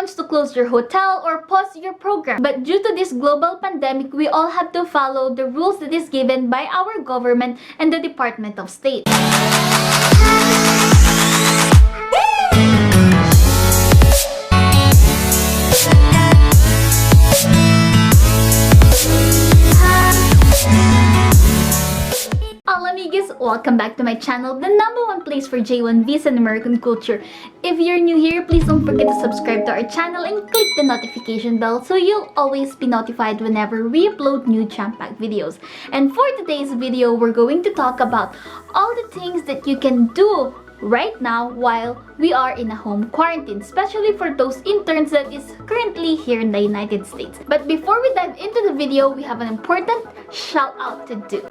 wants to close your hotel or pause your program. But due to this global pandemic, we all have to follow the rules that is given by our government and the Department of State. Amigos, welcome back to my channel, the #1 place for J1 visa and American culture. If you're new here, please don't forget to subscribe to our channel and click the notification bell so you'll always be notified whenever we upload new jam-packed videos. And for today's video, we're going to talk about all the things that you can do right now while we are in a home quarantine, especially for those interns that is currently here in the United States. But before we dive into the video, we have an important shout out to do.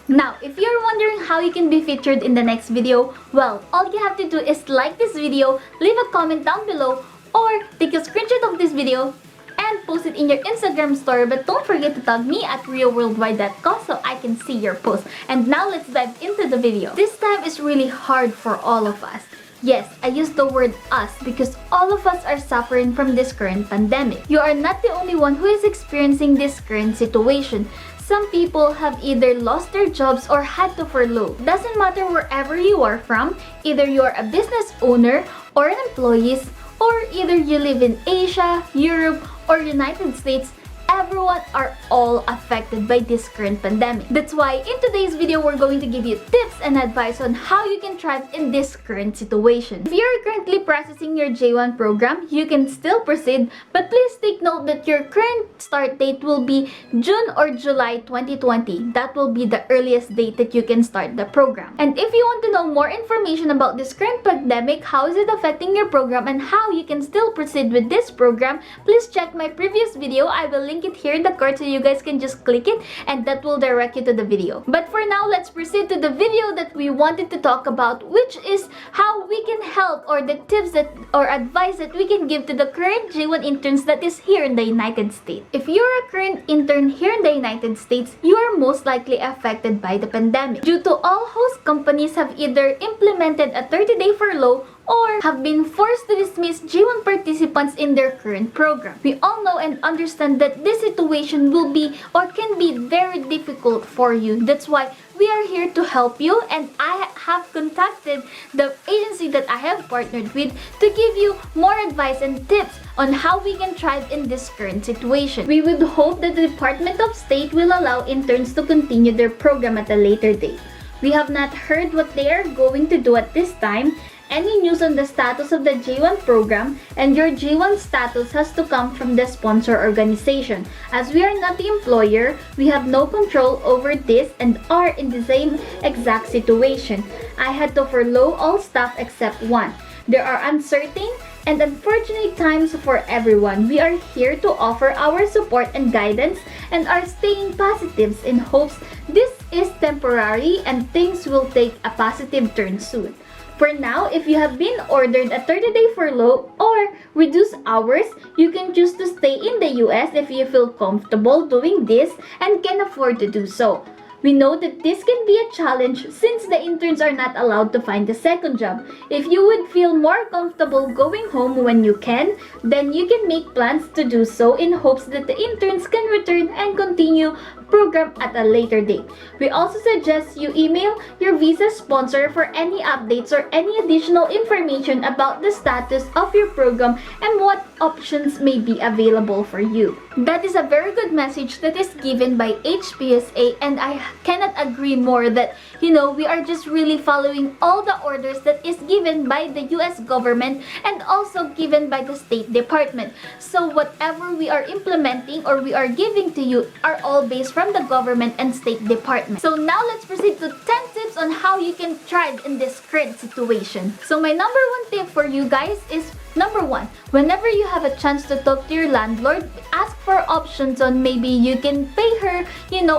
Now, if you're wondering how you can be featured in the next video, well, all you have to do is like this video, leave a comment down below, or take a screenshot of this video and post it in your Instagram story. But don't forget to tag me at rioworldwide.com so I can see your post. And now let's dive into the video. This time is really hard for all of us. Yes, I use the word us because all of us are suffering from this current pandemic. You are not the only one who is experiencing this current situation. Some people have either lost their jobs or had to furlough. Doesn't matter wherever you are from, either you are a business owner or an employee, or either you live in Asia, Europe, or United States, everyone are all affected by this current pandemic. That's why in today's video, we're going to give you tips and advice on how you can thrive in this current situation. If you're currently processing your J1 program, you can still proceed, but please take note that your current start date will be June or July 2020. That will be the earliest date that you can start the program. And if you want to know more information about this current pandemic, how is it affecting your program, and how you can still proceed with this program, please check my previous video. I will link it here in the card so you guys can just click it and that will direct you to the video. But for now, let's proceed to the video that we wanted to talk about, which is how we can help, or the tips that or advice that we can give to the current J1 interns that is here in the United States. If you're a current intern here in the United States, you are most likely affected by the pandemic. Due to all host companies have either implemented a 30-day furlough or have been forced to dismiss J1 participants in their current program. We all know and understand that this situation will be or can be very difficult for you. That's why we are here to help you, and I have contacted the agency that I have partnered with to give you more advice and tips on how we can thrive in this current situation. We would hope that the Department of State will allow interns to continue their program at a later date. We have not heard what they are going to do at this time. Any news on the status of the J1 program and your J1 status has to come from the sponsor organization. As we are not the employer, we have no control over this and are in the same exact situation. I had to furlough all staff except one. There are uncertain and unfortunate times for everyone. We are here to offer our support and guidance and are staying positives in hopes this is temporary and things will take a positive turn soon. For now, if you have been ordered a 30-day furlough or reduced hours, you can choose to stay in the US if you feel comfortable doing this and can afford to do so. We know that this can be a challenge since the interns are not allowed to find a second job. If you would feel more comfortable going home when you can, then you can make plans to do so in hopes that the interns can return and continue program at a later date. We also suggest you email your visa sponsor for any updates or any additional information about the status of your program and what options may be available for you. That is a very good message that is given by HPSA, and I cannot agree more that, we are just really following all the orders that is given by the US government and also given by the State Department. So whatever we are implementing or we are giving to you are all based from the government and State Department. So now let's proceed to 10 tips on how you can thrive in this current situation. So my number one tip for you guys is, number one, whenever you have a chance to talk to your landlord, ask for options on maybe you can pay her,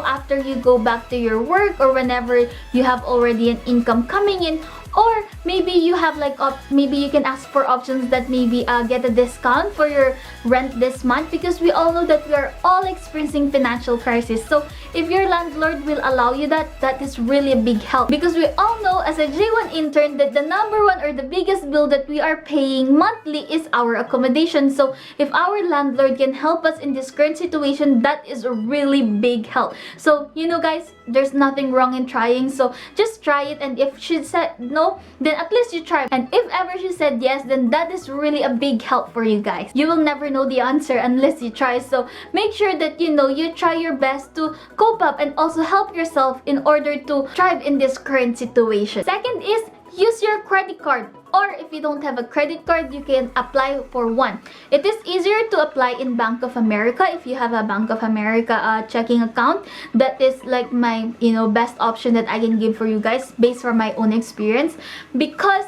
after you go back to your work or whenever you have already an income coming in, Or maybe you have like maybe you can ask for options that maybe get a discount for your rent this month, because we all know that we are all experiencing financial crisis. So if your landlord will allow you that, that is really a big help, because we all know as a J1 intern that the number one or the biggest bill that we are paying monthly is our accommodation. So if our landlord can help us in this current situation, that is a really big help. So you know guys, there's nothing wrong in trying, so just try it. And if she said no, then at least you try, and if ever she said yes, then that is really a big help for you guys. You will never know the answer unless you try, so make sure that you know you try your best to cope up and also help yourself in order to thrive in this current situation. Second is use your credit card, or if you don't have a credit card, you can apply for one. It is easier to apply in Bank of America if you have a Bank of America checking account. That is like my best option that I can give for you guys based from my own experience, because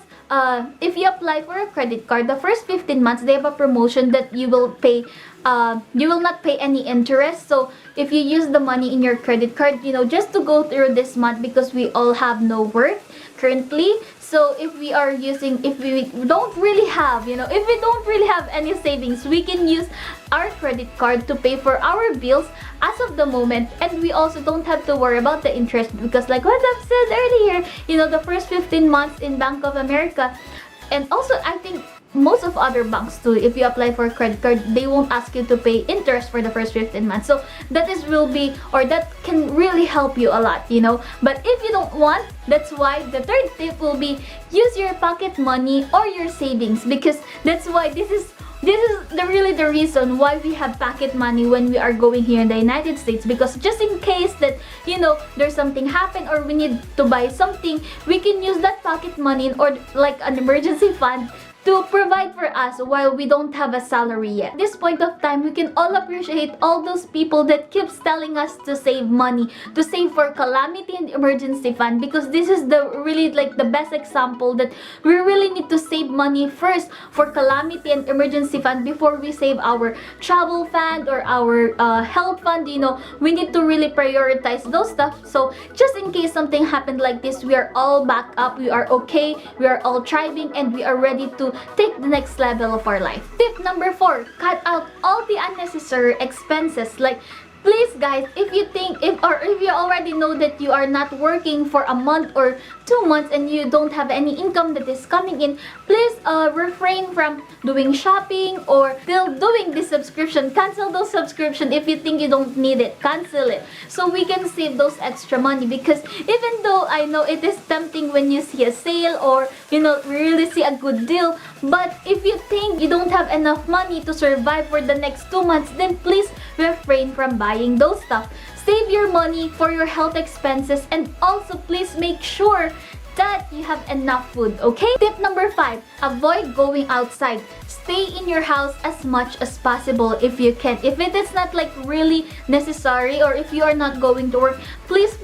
if you apply for a credit card, the first 15 months they have a promotion that you will pay you will not pay any interest. So if you use the money in your credit card, just to go through this month, because we all have no work currently. So if we don't really have any savings, we can use our credit card to pay for our bills as of the moment, and we also don't have to worry about the interest, because like what I've said earlier, the first 15 months in Bank of America, and also I think most of other banks too, if you apply for a credit card, they won't ask you to pay interest for the first 15 months. So that can really help you a lot, But if you don't want, that's why the third tip will be use your pocket money or your savings, because that's why this is really the reason why we have pocket money when we are going here in the United States, because just in case that there's something happen or we need to buy something, we can use that pocket money or like an emergency fund to provide for us while we don't have a salary yet. At this point of time, we can all appreciate all those people that keeps telling us to save money, to save for calamity and emergency fund, because this is the best example that we really need to save money first for calamity and emergency fund before we save our travel fund or our health fund. We need to really prioritize those stuff, so just in case something happened like this, we are all back up, we are okay, we are all thriving, and we are ready to take the next level of our life. Tip number 4, cut out all the unnecessary expenses. Like, please guys, if you already know that you are not working for a month or 2 months and you don't have any income that is coming in, please refrain from doing shopping or still doing this subscription. Cancel those subscription if you think you don't need it. Cancel it so we can save those extra money, because even though I know it is tempting when you see a sale or really see a good deal, but if you think you don't have enough money to survive for the next 2 months, then please refrain from buying those stuff. Save your money for your health expenses, and also please make sure that you have enough food, okay? Tip number 5, avoid going outside. Stay in your house as much as possible if you can. If it is not like really necessary, or if you are not going to work, please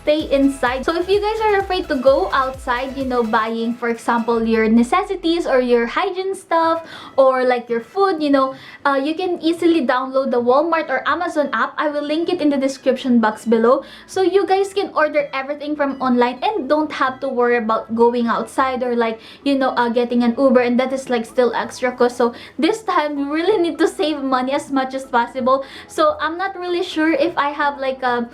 stay inside. So if you guys are afraid to go outside, buying, for example, your necessities or your hygiene stuff or like your food, you can easily download the Walmart or Amazon app. I will link it in the description box below, so you guys can order everything from online and don't have to worry about going outside or like getting an Uber, and that is like still extra cost. So this time we really need to save money as much as possible. So I'm not really sure if I have like a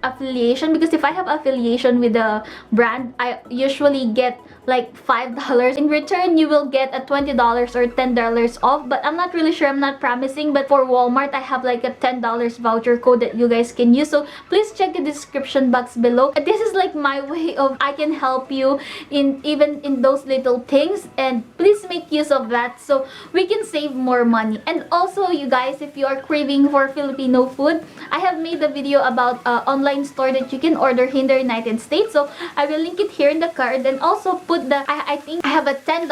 affiliation, because if I have affiliation with a brand, I usually get like $5. In return, you will get a $20 or $10 off, but I'm not really sure, I'm not promising. But for Walmart, I have like a $10 voucher code that you guys can use, so please check the description box below. This is like my way of I can help you even in those little things, and please make use of that so we can save more money. And also, you guys, if you are craving for Filipino food, I have made a video about online store that you can order here in the United States, so I will link it here in the card, and also put put the, I think I have a $10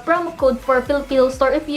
promo code for Filipino store. If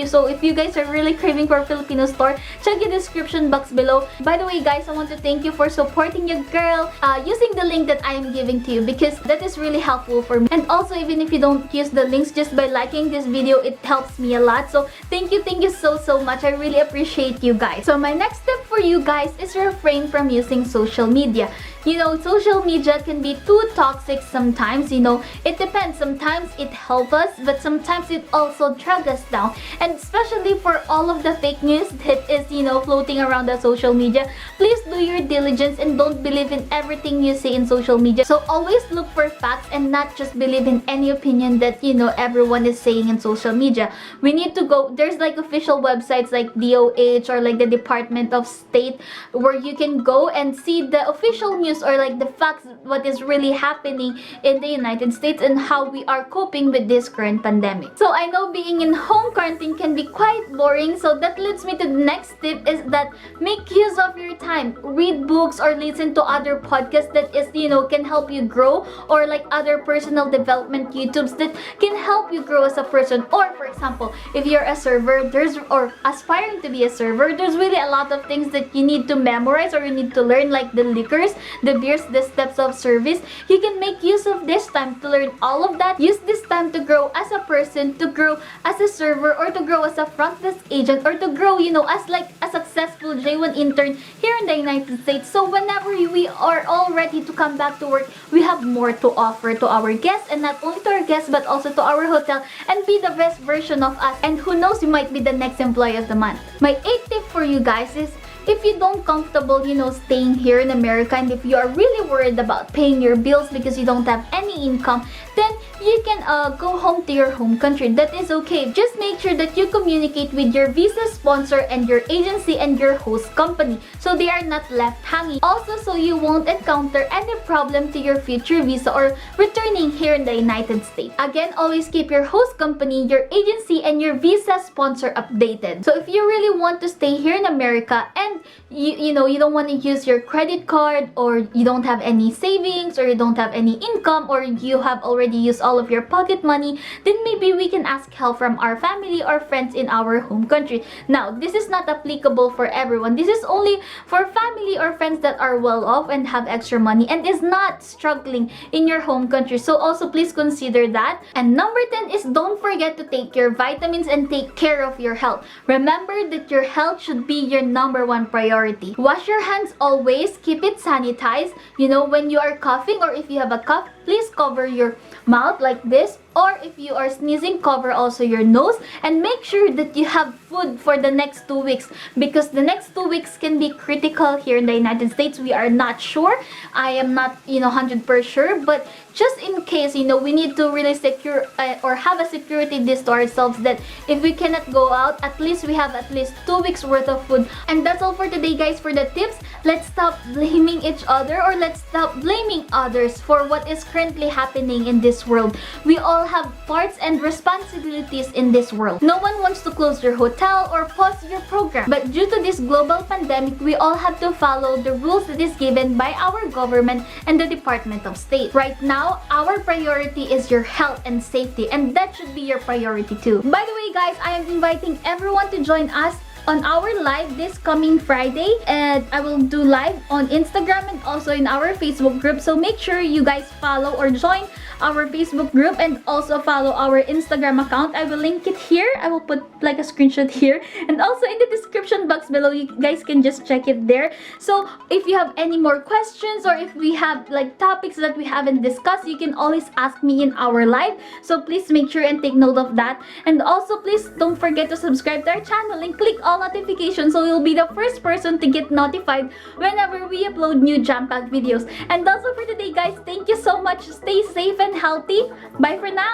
you guys are really craving for Filipino store, check the description box below. By the way guys, I want to thank you for supporting your girl using the link that I am giving to you, because that is really helpful for me. And also, even if you don't use the links, just by liking this video, it helps me a lot. So thank you so much. I really appreciate you guys. So my next step for you guys is refrain from using social media. You know, social media can be too toxic sometimes. You know, it depends. Sometimes it helps us, but sometimes it also drags us down. And especially for all of the fake news that is, you know, floating around the social media, please do your diligence and don't believe in everything you see in social media. So always look for facts and not just believe in any opinion that, you know, everyone is saying in social media. We need to go, there's like official websites like DOH or like the Department of State, where you can go and see the official news or like the facts, what is really happening in the United States and how we are coping with this current pandemic. So I know being in home quarantine can be quite boring, so that leads me to the next tip, is that make use of your time. Read books or listen to other podcasts that is, you know, can help you grow, or like other personal development YouTubes that can help you grow as a person. Or for example, if you're a server, or aspiring to be a server, there's really a lot of things that you need to memorize or you need to learn, like the liquors, the beers, the steps of service. You can make use of this time to learn all of that. Use this time to grow as a person, to grow as a server, or to grow as a front desk agent, or to grow, you know, as like a successful J1 intern here in the United States. So whenever we are all ready to come back to work, we have more to offer to our guests, and not only to our guests but also to our hotel, and be the best version of us. And who knows, you might be the next employee of the month. My 8th tip for you guys is, if you don't comfortable, you know, staying here in America, and if you are really worried about paying your bills because you don't have any income, then you can go home to your home country. That is okay. Just make sure that you communicate with your visa sponsor and your agency and your host company, so they are not left hanging. Also, so you won't encounter any problem to your future visa or returning here in the United States. Again, always keep your host company, your agency, and your visa sponsor updated. So if you really want to stay here in America, and you know, you don't want to use your credit card, or you don't have any savings, or you don't have any income, or you have already used all of your pocket money, then maybe we can ask help from our family or friends in our home country. Now, this is not applicable for everyone. This is only for family or friends that are well off and have extra money and is not struggling in your home country. So also please consider that. And number 10 is, don't forget to take your vitamins and take care of your health. Remember that your health should be your number one priority. Wash your hands always, keep it sanitized. You know, when you are coughing, or if you have a cough, please cover your mouth like this, or if you are sneezing, cover also your nose, and make sure that you have food for the next 2 weeks, because the next 2 weeks can be critical here in the United States. We are not sure. I am not, you know, 100% sure, but just in case, you know, we need to really secure or have a security this to ourselves, that if we cannot go out, at least we have at least 2 weeks worth of food. And that's all for today guys for the tips. Let's stop blaming each other, or let's stop blaming others for what is currently happening in this world. We all have parts and responsibilities in this world. No one wants to close your hotel or pause your program, but due to this global pandemic, we all have to follow the rules that is given by our government and the Department of State. Right now, our priority is your health and safety, and that should be your priority too. By the way guys, I am inviting everyone to join us on our live this coming Friday, and I will do live on Instagram and also in our Facebook group. So make sure you guys follow or join our Facebook group, and also follow our Instagram account. I will link it here. I will put like a screenshot here, and also in the description box below. You guys can just check it there. So if you have any more questions, or if we have like topics that we haven't discussed, you can always ask me in our live. So please make sure and take note of that. And also please don't forget to subscribe to our channel and click all notifications, so you'll be the first person to get notified whenever we upload new jam-packed videos. And that's all for today guys. Thank you so much. Stay safe and healthy. Bye for now.